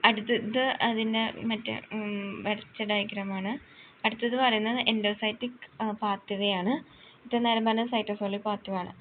അടുത്തത് അതിൻ്റെ മറ്റേ വരച്ച ഡയഗ്രാമാണ്. അടുത്തത് പറയുന്നത് എൻഡോസൈറ്റിക് പാത്വേ ആണ്. ഇത്ര നേരം പറഞ്ഞ സൈറ്റോസോളിക് പാത്വേ ആണ്.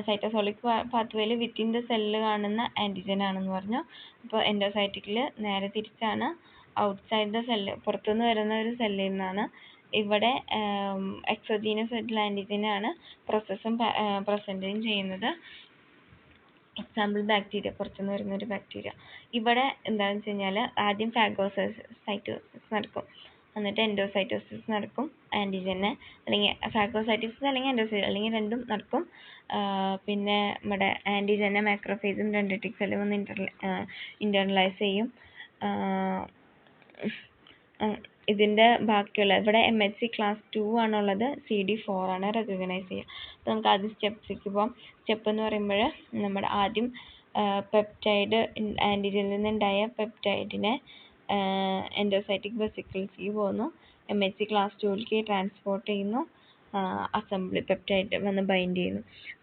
സൈറ്റോസോളിക് പാത്വേയിൽ വിത്തിൻ ദ സെല്ല് കാണുന്ന ആൻറ്റിജൻ ആണെന്ന് പറഞ്ഞു. ഇപ്പോൾ എൻഡോസൈറ്റിക്കിൽ നേരെ തിരിച്ചാണ്, ഔട്ട്സൈഡ് ദ സെല്ല്, പുറത്തുനിന്ന് വരുന്ന ഒരു സെല്ലിൽ നിന്നാണ്. ഇവിടെ എക്സോജീനസ് ആയിട്ടുള്ള ആൻറ്റിജനാണ് പ്രോസസ്സും പ്രസൻറ്റും ചെയ്യുന്നത്. എക്സാമ്പിൾ ബാക്ടീരിയ, പുറത്തുനിന്ന് വരുന്ന ഒരു ബാക്ടീരിയ. ഇവിടെ എന്താണെന്ന് വെച്ച് കഴിഞ്ഞാൽ ആദ്യം ഫാഗോസൈറ്റോസിസ് നടക്കും, എന്നിട്ട് എൻഡോസൈറ്റോസിസ് നടക്കും. ആൻറ്റിജനെ അല്ലെങ്കിൽ ഫാഗോസൈറ്റോസിസ് അല്ലെങ്കിൽ എൻഡോസൈറ്റോസിസ് അല്ലെങ്കിൽ രണ്ടും നടക്കും. പിന്നെ നമ്മുടെ ആൻറ്റിജനെ മാക്രോഫേജും ഡെൻഡ്രിറ്റിക് സെല്ലും ഒന്ന് ഇന്റർണലൈസ് ചെയ്യും. ഇതിൻ്റെ ബാക്കിയുള്ള ഇവിടെ MHC ക്ലാസ് 2 ആണുള്ളത്, CD4 ആണ് റെക്കഗ്നൈസ് ചെയ്യുക. അപ്പോൾ നമുക്ക് ആദ്യം സ്റ്റെപ്സിലേക്ക് പോകാം. സ്റ്റെപ്പ് എന്ന് പറയുമ്പോൾ നമ്മുടെ ആദ്യം പെപ്റ്റൈഡ് ആൻറ്റിജനിൽ നിന്നുണ്ടായ പെപ്റ്റൈഡിനെ എൻഡോസൈറ്റിക് വെസിക്കിൾസിലേക്ക് പോകുന്നു. MHC ക്ലാസ് 2ലേക്ക് ട്രാൻസ്പോർട്ട് ചെയ്യുന്നു. അസംബ്ലി പെപ്റ്റൈഡ് വന്ന് ബൈൻഡ് ചെയ്യുന്നു.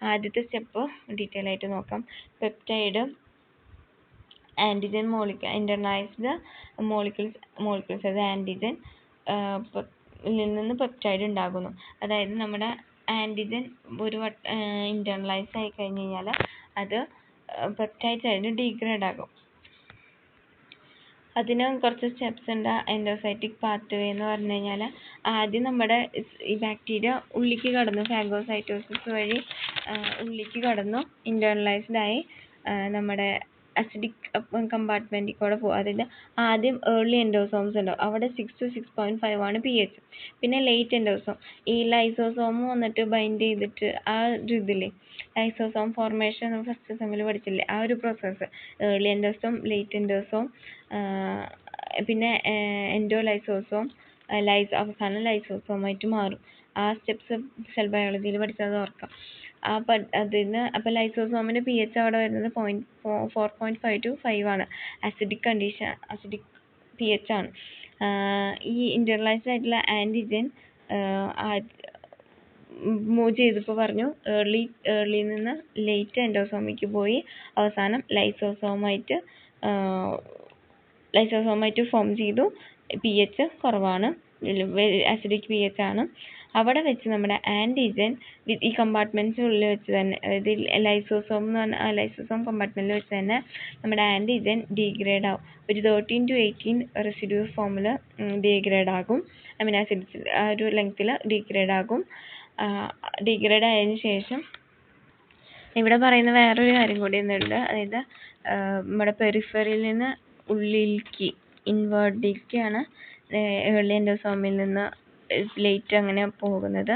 ആദ്യത്തെ സ്റ്റെപ്പ് ഡീറ്റെയിൽ ആയിട്ട് നോക്കാം. പെപ്റ്റൈഡ് ആൻറ്റിജൻ ഇന്റർണലൈസ്ഡ് മോളിക്യൂൾസ് അത് ആൻറ്റിജൻ നിന്ന് പെപ്റ്റൈഡ് ഉണ്ടാകുന്നു. അതായത് നമ്മുടെ ആൻറ്റിജൻ ഒരു ഇന്റർണലൈസ് ആയി കഴിഞ്ഞ് കഴിഞ്ഞാൽ അത് പെപ്റ്റൈഡ്സ് ആയിട്ട് ഡീഗ്രേഡ് ആകും. അതിന് കുറച്ച് സ്റ്റെപ്സ് ഉണ്ട്. എൻഡോസൈറ്റിക് പാത്വേ എന്ന് പറഞ്ഞു കഴിഞ്ഞാൽ ആദ്യം നമ്മുടെ ഈ ബാക്ടീരിയ ഉള്ളിലേക്ക് കടന്നു, ഫാഗോസൈറ്റോസിസ് വഴി ഉള്ളിലേക്ക് കടന്നു, ഇന്റർണലൈസ്ഡ് ആയി നമ്മുടെ അസിഡിക് കമ്പാർട്ട്മെന്റിൽ കൂടെ പോകും. അതായത് ആദ്യം ഏർലി എൻഡോസോംസ് ഉണ്ടാവും, അവിടെ 6 to 6.5 ആണ് pH. പിന്നെ ലേറ്റ് എൻഡോസോം, ഈ ലൈസോസോം വന്നിട്ട് ബൈൻഡ് ചെയ്തിട്ട് ആ ഒരു ഇതില്ലേ ലൈസോസോം ഫോർമേഷൻ ഫസ്റ്റ് സെമ്മിൽ പഠിച്ചില്ലേ, ആ ഒരു പ്രോസസ്സ്. ഏർലി എൻഡോസോം, ലേറ്റ് എൻഡോസോം, പിന്നെ എൻഡോലൈസോസോം, അവസാനം ലൈസോസോമായിട്ട് മാറും. ആ സ്റ്റെപ്സ് സെൽ ബയോളജിയിൽ പഠിച്ചത് ഓർക്കാം. അപ്പോൾ ലൈസോസോമിന്റെ pH അവിടെ വരുന്നത് 4.5 to 5 ആണ്. അസിഡിക് pH ആണ്. ഈ ഇന്റർണലൈസ്ഡ് ആയിട്ടുള്ള ആൻറ്റിജൻ മൂവ് ചെയ്തപ്പോൾ പറഞ്ഞു ഏർലിയിൽ നിന്ന് ലേറ്റ് എൻഡോസോമിലേക്ക് പോയി അവസാനം ലൈസോസോമായിട്ട് ഫോം ചെയ്തു. pH കുറവാണ്, അസിഡിക് pH ആണ്. അവിടെ വെച്ച് നമ്മുടെ ആൻറ്റിജൻ ഈ കമ്പാർട്ട്മെന്റ്സിനുള്ളിൽ വെച്ച് തന്നെ, അതായത് ലൈസോസോം എന്ന് പറഞ്ഞാൽ ലൈസോസോം കമ്പാർട്ട്മെന്റിൽ വെച്ച് തന്നെ നമ്മുടെ ആൻറ്റിജൻ ഡീഗ്രേഡ് ആവും. ഒരു 13 to 18 റെസിഡ്യൂസ് ഫോമിൽ ഡീഗ്രേഡ് ആകും. അമിനോ ആസിഡ്സ് ആ ഒരു ലെങ്ത്തിൽ ഡീഗ്രേഡ് ആകും. ഡീഗ്രേഡ് ആയതിനു ശേഷം ഇവിടെ പറയുന്ന വേറൊരു കാര്യം കൂടി ഉണ്ട്. അതായത് നമ്മുടെ പെരിഫറിയിൽ നിന്ന് ഉള്ളിലേക്ക് ഇൻവേർഡിലേക്കാണ് ഏർലി എൻഡോസോമിൽ നിന്ന് ലേറ്റ് അങ്ങനെ പോകുന്നത്.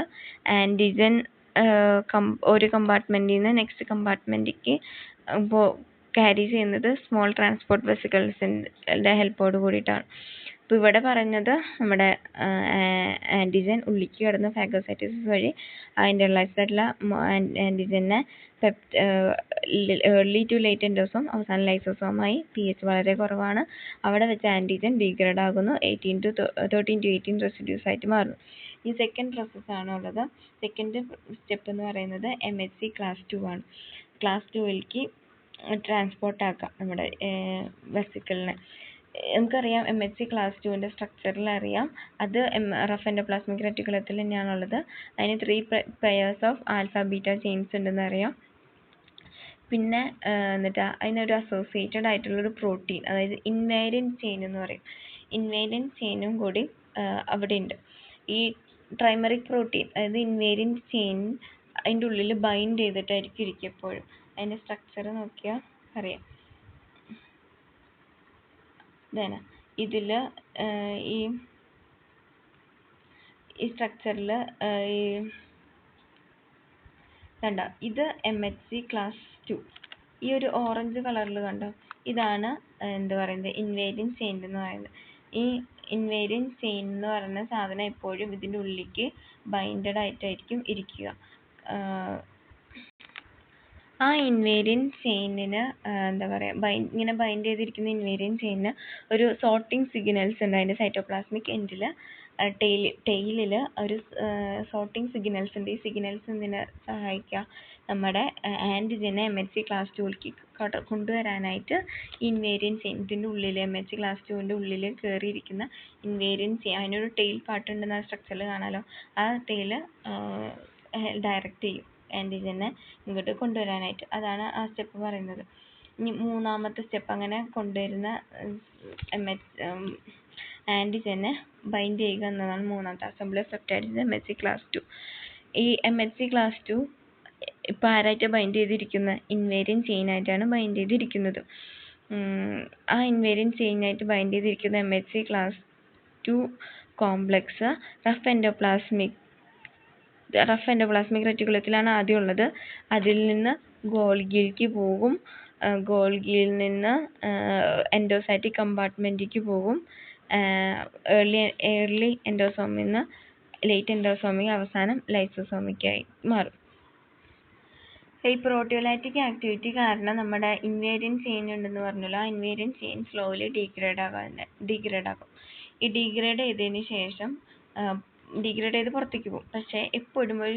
ആൻറ്റിജൻ ഒരു കമ്പാർട്ട്മെന്റിൽ നിന്ന് നെക്സ്റ്റ് കമ്പാർട്ട്മെന്റിലേക്ക് ക്യാരി ചെയ്യുന്നത് സ്മോൾ ട്രാൻസ്പോർട്ട് വെസിക്കിൾസിന്റെ ഹെൽപ്പോട് കൂടിയിട്ടാണ്. അപ്പോൾ ഇവിടെ പറഞ്ഞത് നമ്മുടെ ആൻറ്റിജൻ ഉള്ളിലേക്ക് കടന്ന് ഫാഗോസൈറ്റോസിസ് വഴി ഇന്റർണലൈസ്ഡ് ആയിട്ടുള്ള ആൻറ്റിജനെ ഏർലി ടു ലേറ്റ് എൻഡോസോം അവസാനം ലൈസോസോമായി, pH വളരെ കുറവാണ്. അവിടെ വെച്ച് ആൻറ്റിജൻ ഡീഗ്രേഡ് ആകുന്നു, 13 to 18 റെസിഡ്യൂസ് ആയിട്ട് മാറുന്നു. ഈ സെക്കൻഡ് പ്രോസസ്സാണ് ഉള്ളത്. സെക്കൻഡ് സ്റ്റെപ്പ് എന്ന് പറയുന്നത് MHC ക്ലാസ് 2 ആണ്. ക്ലാസ് 2ലേക്ക് ട്രാൻസ്പോർട്ട് ആക്കാം നമ്മുടെ വെസിക്കിളിനെ. നമുക്കറിയാം MHC ക്ലാസ് 2ന്റെ സ്ട്രക്ചറിൽ അറിയാം. അത് റഫ് എൻഡോപ്ലാസ്മിക് റെറ്റിക്കുലത്തിൽ തന്നെയാണുള്ളത്. അതിന് 3 pairs of alpha beta chains ഉണ്ടെന്ന് അറിയാം. പിന്നെ എന്നിട്ട് അതിനൊരു അസോസിയേറ്റഡ് ആയിട്ടുള്ളൊരു പ്രോട്ടീൻ, അതായത് ഇൻവേരിയൻറ്റ് ചെയിൻ എന്ന് പറയും, ഇൻവേരിയൻറ്റ് ചെയിനും കൂടി അവിടെ ഉണ്ട്. ഈ ട്രൈമറിക് പ്രോട്ടീൻ, അതായത് ഇൻവേരിയൻറ്റ് ചെയിൻ അതിൻ്റെ ഉള്ളിൽ ബൈൻഡ് ചെയ്തിട്ടായിരിക്കും ഇരിക്കുക എപ്പോഴും. അതിൻ്റെ സ്ട്രക്ചർ നോക്കിയാൽ അറിയാം. ഇതാണ് ഇതിൽ ഈ സ്ട്രക്ചറിൽ കണ്ടോ, ഇത് MHC ക്ലാസ് 2. ഈ ഒരു ഓറഞ്ച് കളറിൽ കണ്ടോ, ഇതാണ് എന്താ പറയുന്നത് ഇൻവേരിയൻറ്റ് ചെയിൻ എന്ന് പറയുന്നത്. ഈ ഇൻവേരിയൻറ്റ് ചെയിൻ എന്ന് പറയുന്ന സാധനം എപ്പോഴും ഇതിൻ്റെ ഉള്ളിലേക്ക് ബൈൻഡഡ് ആയിട്ടായിരിക്കും ഇരിക്കുക. ആ ഇൻവേരിയൻറ്റ് ചെയിനിന് എന്താ പറയുക, ഇങ്ങനെ ബൈൻഡ് ചെയ്തിരിക്കുന്ന ഇൻവേരിയൻറ്റ് ചെയിനിന് ഒരു സോർട്ടിങ് സിഗ്നൽസ് ഉണ്ട് അതിൻ്റെ സൈറ്റോപ്ലാസ്മിക് എൻഡിൽ. ടെയിലിൽ ഒരു സോർട്ടിംഗ് സിഗ്നൽസ് ഉണ്ട്. ഈ സിഗ്നൽസ് എന്തിനെ സഹായിക്കുക? നമ്മുടെ ആൻറ്റിജനെ MHC ക്ലാസ് 2ലേക്ക് കൊണ്ടുവരാനായിട്ട് ഇൻവേരിയൻറ്റ് ചെയിൻ ഇതിൻ്റെ ഉള്ളിൽ MHC ക്ലാസ് 2ൻ്റെ ഉള്ളിൽ കയറിയിരിക്കുന്ന ഇൻവേരിയൻറ്റ് ചെയിൻ, അതിനൊരു ടെയിൽ പാർട്ട് ഉണ്ടെന്ന് ആ സ്ട്രക്ചറിൽ കാണാമല്ലോ. ആ ടെയിൽ ഡയറക്റ്റ് ചെയ്യും ആൻറ്റിജനെ ഇങ്ങോട്ട് കൊണ്ടുവരാനായിട്ട്. അതാണ് ആ സ്റ്റെപ്പ് പറയുന്നത്. ഇനി മൂന്നാമത്തെ സ്റ്റെപ്പ്, അങ്ങനെ കൊണ്ടുവരുന്ന ആൻറ്റിജനെ ബൈൻഡ് ചെയ്യുക എന്നതാണ് മൂന്നാമത്തെ. Assembly of peptides MHC class 2. ഈ MHC ക്ലാസ് 2 ഇപ്പോൾ ആരായിട്ട് ബൈൻഡ് ചെയ്തിരിക്കുന്നത്? ഇൻവേരിയൻറ്റ് ചെയിൻ ആയിട്ടാണ് ബൈൻഡ് ചെയ്തിരിക്കുന്നത്. ആ ഇൻവേരിയൻറ്റ് ചെയിനായിട്ട് ബൈൻഡ് ചെയ്തിരിക്കുന്ന MHC class 2 complex rough endoplasmic റെറ്റിക്കുലത്തിലാണ് ആദ്യം ഉള്ളത്. അതിൽ നിന്ന് ഗോൾഗിയിലേക്ക് പോകും. ഗോൾഗിയിൽ നിന്ന് എൻഡോസൈറ്റിക് കമ്പാർട്ട്മെൻറ്റിലേക്ക് പോകും. ഏർലി എൻഡോസോമിൽ നിന്ന് ലേറ്റ് എൻഡോസോമിക്, അവസാനം ലൈസോസോമിക്കായി മാറും. ഈ പ്രോട്ടിയോലൈറ്റിക് ആക്ടിവിറ്റി കാരണം നമ്മുടെ ഇൻവേരിയൻറ്റ് ചെയിൻ ഉണ്ടെന്ന് പറഞ്ഞല്ലോ. ആ ഇൻവേരിയൻറ്റ് ചെയിൻ സ്ലോലി ഡീഗ്രേഡ് ആകും. ഈ ഡീഗ്രേഡ് ചെയ്തതിന് ശേഷം ഡീഗ്രേഡ് ചെയ്ത് പുറത്തേക്ക് പോകും. പക്ഷേ എപ്പോഴും ഒരു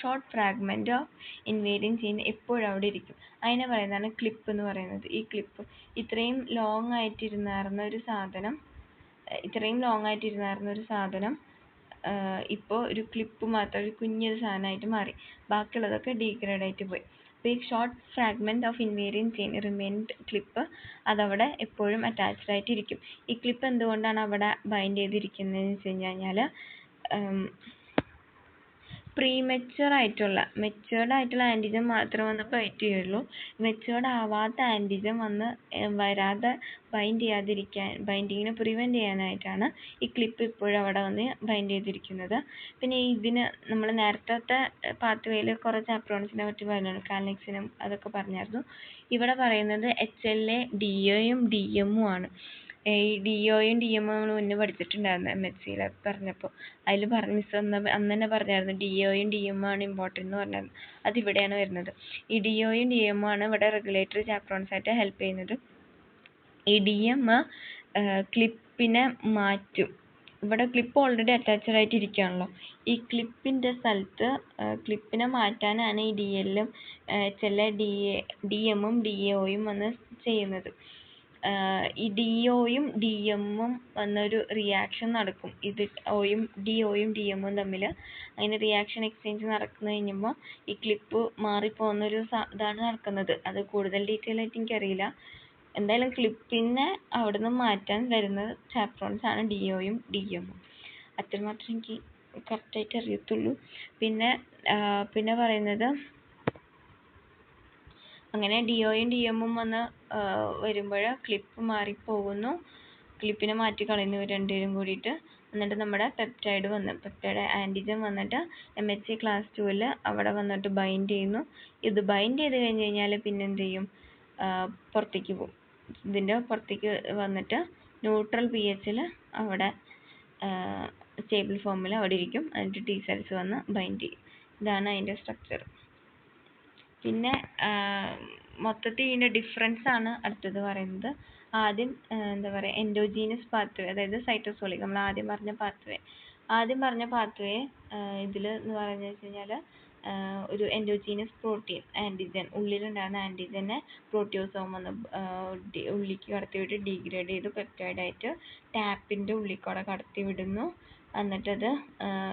short fragment of invariant chain എപ്പോഴും അവിടെ ഇരിക്കും. അതിനെ പറയുന്നതാണ് ക്ലിപ്പ് എന്ന് പറയുന്നത്. ഈ ക്ലിപ്പ് ഇത്രയും ലോങ് ആയിട്ടിരുന്നായിരുന്ന ഒരു സാധനം ഇപ്പോൾ ഒരു ക്ലിപ്പ് മാത്രം, ഒരു കുഞ്ഞൊരു സാധനമായിട്ട് മാറി. ബാക്കിയുള്ളതൊക്കെ ഡീഗ്രേഡ് ആയിട്ട് പോയി. അപ്പോൾ ഈ short fragment of invariant chain remained clip അതവിടെ എപ്പോഴും അറ്റാച്ച്ഡ് ആയിട്ടിരിക്കും. ഈ ക്ലിപ്പ് എന്തുകൊണ്ടാണ് അവിടെ ബൈൻഡ് ചെയ്തിരിക്കുന്നതെന്ന് വെച്ച് കഴിഞ്ഞാൽ മെച്ചുവേർഡ് ആയിട്ടുള്ള ആൻറ്റിജൻ മാത്രം വന്ന് ബൈൻഡ് ചെയ്യുള്ളൂ. മെച്ചുവേർഡ് ആവാത്ത ആൻറ്റിജൻ വന്ന് വരാതെ ബൈൻഡിങ്ങിനെ പ്രിവെൻറ്റ് ചെയ്യാനായിട്ടാണ് ഈ ക്ലിപ്പ് ഇപ്പോഴും അവിടെ വന്ന് ബൈൻഡ് ചെയ്തിരിക്കുന്നത്. പിന്നെ ഇതിന് നമ്മൾ നേരത്തെ പാത്വേയിൽ കുറേ ചാപ്റ്റേഴ്സിനെ പറ്റി പറഞ്ഞു, കാൽനെക്സിനും അതൊക്കെ പറഞ്ഞായിരുന്നു. ഇവിടെ പറയുന്നത് HLA DOയും DMും ആണ്. ഈ DOയും DMും നമ്മൾ മുന്നേ പഠിച്ചിട്ടുണ്ടായിരുന്നു MHCയിൽ പറഞ്ഞപ്പോൾ. അതിൽ മിസ് അന്ന് തന്നെ പറഞ്ഞായിരുന്നു DOയും DMും ആണ് ഇമ്പോർട്ടൻ്റ് എന്ന് പറഞ്ഞായിരുന്നു. അതിവിടെയാണ് വരുന്നത്. ഈ DOയും DMും ആണ് ഇവിടെ റെഗുലേറ്ററി ചാപ്റ്റേഴ്സ് ആയിട്ട് ഹെൽപ്പ് ചെയ്യുന്നത്. ഈ DM ക്ലിപ്പിനെ മാറ്റും. ഇവിടെ ക്ലിപ്പ് ഓൾറെഡി അറ്റാച്ച്ഡ് ആയിട്ട് ഇരിക്കുകയാണല്ലോ. ഈ ക്ലിപ്പിൻ്റെ സ്ഥലത്ത് ക്ലിപ്പിനെ മാറ്റാനാണ് ഈ DLും HLA DMും DOയും വന്ന് ചെയ്യുന്നത്. ഈ DOയും DMും വന്നൊരു റിയാക്ഷൻ നടക്കും. ഇത് DOയും DMും തമ്മിൽ അങ്ങനെ റിയാക്ഷൻ എക്സ്ചേഞ്ച് നടക്കുന്നു കഴിഞ്ഞപ്പോൾ ഈ ക്ലിപ്പ് മാറിപ്പോകുന്നൊരു ഇതാണ് നടക്കുന്നത്. അത് കൂടുതൽ ഡീറ്റെയിൽ ആയിട്ട് എനിക്കറിയില്ല. എന്തായാലും ക്ലിപ്പിനെ അവിടെ നിന്ന് മാറ്റാൻ വരുന്ന ചാപ്റ്റേഴ്സ് ആണ് DOയും DMും. അത്രമാത്രം എനിക്ക് കറക്റ്റായിട്ട് അറിയത്തുള്ളൂ. പിന്നെ പറയുന്നത് അങ്ങനെ DOയും DMും വന്ന് വരുമ്പോൾ ക്ലിപ്പ് മാറിപ്പോകുന്നു. ക്ലിപ്പിനെ മാറ്റി കളയുന്നു രണ്ടുപേരും കൂടിയിട്ട്. എന്നിട്ട് നമ്മുടെ പെപ്റ്റൈഡ് ആൻറ്റിജൻ വന്നിട്ട് MHC ക്ലാസ് 2ൽ അവിടെ വന്നിട്ട് ബൈൻഡ് ചെയ്യുന്നു. ഇത് ബൈൻഡ് ചെയ്ത് കഴിഞ്ഞ് കഴിഞ്ഞാൽ പിന്നെ എന്ത് ചെയ്യും? പുറത്തേക്ക് പോകും. ഇതിൻ്റെ പുറത്തേക്ക് വന്നിട്ട് ന്യൂട്രൽ pHൽ അവിടെ സ്റ്റേബിൾ ഫോമിൽ അവിടെ ഇരിക്കും. എന്നിട്ട് T സെൽസ് വന്ന് ബൈൻഡ് ചെയ്യും. ഇതാണ് അതിൻ്റെ സ്ട്രക്ചർ. പിന്നെ മൊത്തത്തിൽ ഇതിൻ്റെ ഡിഫറൻസ് ആണ് അടുത്തത് പറയുന്നത്. ആദ്യം എന്താ പറയുക, എൻഡോജീനസ് പാത്വേ, അതായത് സൈറ്റോസോളിക്, നമ്മൾ ആദ്യം പറഞ്ഞ പാത്വേ ഇതിൽ എന്ന് പറഞ്ഞു വെച്ച് കഴിഞ്ഞാൽ ഒരു എൻഡോജീനസ് പ്രോട്ടീൻ ആൻറ്റിജൻ, ഉള്ളിലുണ്ടാകുന്ന ആൻറ്റിജനെ പ്രോട്ടിയോസോം വന്ന് ഉള്ളിലേക്ക് കടത്തിവിട്ട് ഡീഗ്രേഡ് ചെയ്ത് പെപ്റ്റൈഡായിട്ട് ടാപ്പിൻ്റെ ഉള്ളിൽ കൂടെ കടത്തി വിടുന്നു. എന്നിട്ടത്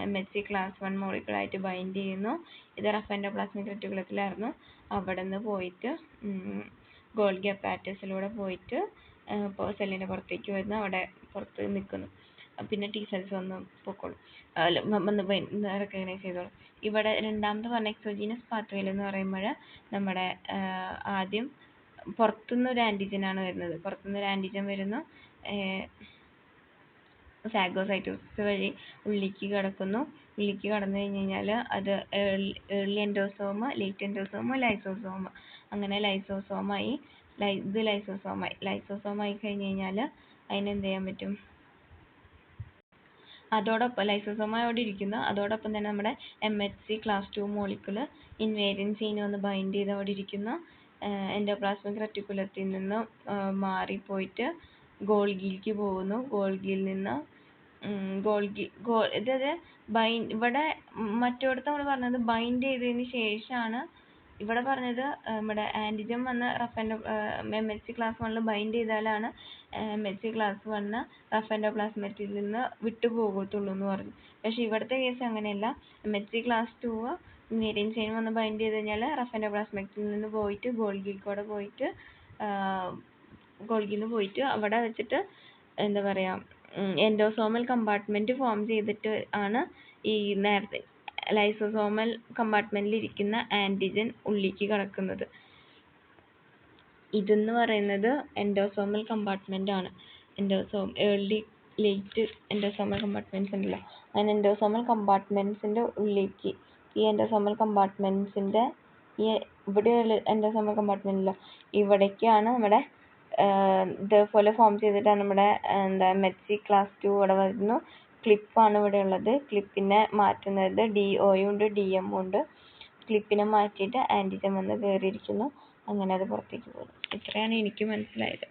MHC ക്ലാസ് 1 മോളിക്യൂളായിട്ട് ബൈൻഡ് ചെയ്യുന്നു. ഇത് റഫ് എൻഡോപ്ലാസ്മിക് റെറ്റിക്കുലത്തിലായിരുന്നു. അവിടെ നിന്ന് പോയിട്ട് ഗോൾഗി അപ്പാരറ്റസിലൂടെ പോയിട്ട് സെല്ലിൻ്റെ പുറത്തേക്ക് വരുന്നു. അവിടെ പുറത്ത് നിൽക്കുന്നു. പിന്നെ T സെൽസ് വന്ന് പൊക്കോളും, വന്ന് റെക്കഗ്നൈസ് ചെയ്തോളും. ഇവിടെ രണ്ടാമത് പറഞ്ഞ എക്സോജീനസ് പാത്വേയിൽ എന്ന് പറയുമ്പോൾ നമ്മുടെ ആദ്യം പുറത്തുനിന്ന് ഒരു ആൻറ്റിജനാണ് വരുന്നത്. പുറത്തുനിന്ന് ഒരു ആൻറ്റിജൻ വരുന്നു, ഫാഗോസൈറ്റോസിസ് വഴി ഉള്ളിലേക്ക് കടക്കുന്നു. ഉള്ളിലേക്ക് കടന്നു കഴിഞ്ഞ് കഴിഞ്ഞാൽ അത് ഏർലി എൻഡോസോമ്, ലേറ്റ് എൻഡോസോമ്, ലൈസോസോമ്, അങ്ങനെ ലൈസോസോമായി കഴിഞ്ഞ് കഴിഞ്ഞാൽ അതിനെന്ത് ചെയ്യാൻ പറ്റും? അതോടൊപ്പം ലൈസോസോമായി അവിടെ ഇരിക്കുന്നു. അതോടൊപ്പം തന്നെ നമ്മുടെ MHC class 2 molecule invariant chain വന്ന് ബൈൻഡ് ചെയ്ത് അവിടെ ഇരിക്കുന്നു. എൻഡോപ്ലാസ്മിക് റെറ്റിക്കുലത്തിൽ നിന്ന് മാറിപ്പോയിട്ട് ഗോൾഗിയിലേക്ക് പോകുന്നു. ഗോൾഗിയിൽ നിന്ന് ഇതത് ഇവിടെ മറ്റോടത്ത് നമ്മൾ പറഞ്ഞത് ബൈൻഡ് ചെയ്തതിന് ശേഷമാണ് ഇവിടെ പറഞ്ഞത് നമ്മുടെ ആൻറ്റിജൻ വന്ന് MHC ക്ലാസ് 1 ബൈൻഡ് ചെയ്താലാണ് MHC ക്ലാസ് 1 റഫ് എൻഡോപ്ലാസ്മിറ്റിൽ നിന്ന് വിട്ടുപോകത്തുള്ളൂ എന്ന് പറഞ്ഞു. പക്ഷെ ഇവിടുത്തെ കേസ് അങ്ങനെയല്ല. MHC ക്ലാസ് 2 മീഡിയം ചെയിൻ വന്ന് ബൈൻഡ് ചെയ്ത് കഴിഞ്ഞാൽ റഫ് എൻഡോപ്ലാസ്മിറ്റിൽ നിന്ന് പോയിട്ട് ഗോൾഗിന്ന് പോയിട്ട് അവിടെ വെച്ചിട്ട് എന്താ പറയാ എൻഡോസോമൽ കമ്പാർട്ട്മെന്റ് ഫോം ചെയ്തിട്ട് ആണ് ഈ നേരത്തെ ലൈസോസോമൽ കമ്പാർട്ട്മെന്റിൽ ഇരിക്കുന്ന ആന്റിജൻ ഉള്ളിലേക്ക് കടക്കുന്നത്. ഇതെന്ന് പറയുന്നത് എൻഡോസോമൽ കമ്പാർട്ട്മെന്റ് ആണ്. ഏർലി ലേറ്റ് എൻഡോസോമൽ കമ്പാർട്ട്മെന്റ്സ് ഉണ്ടല്ലോ, അങ്ങനെ എൻഡോസോമൽ കമ്പാർട്ട്മെന്റ്സിന്റെ ഉള്ളിലേക്ക് ഈ എൻഡോസോമൽ കമ്പാർട്ട്മെന്റ്സിന്റെ ഇവിടെയുള്ള എൻഡോസോമൽ കമ്പാർട്ട്മെന്റിലോ ഇവിടേക്കാണ് നമ്മുടെ ഇതേപോലെ ഫോം ചെയ്തിട്ടാണ് നമ്മുടെ MHC ക്ലാസ് 2 ഇവിടെ വരുന്നു. ക്ലിപ്പാണ് ഇവിടെ ഉള്ളത്. ക്ലിപ്പിനെ മാറ്റുന്നത് DO ഉണ്ട് DM ഉണ്ട്. ക്ലിപ്പിനെ മാറ്റിയിട്ട് ആന്റിജൻ വന്ന് കയറിയിരിക്കുന്നു. അങ്ങനെ അത് പുറത്തേക്ക് പോകുന്നു. ഇത്രയാണ് എനിക്ക് മനസ്സിലായത്.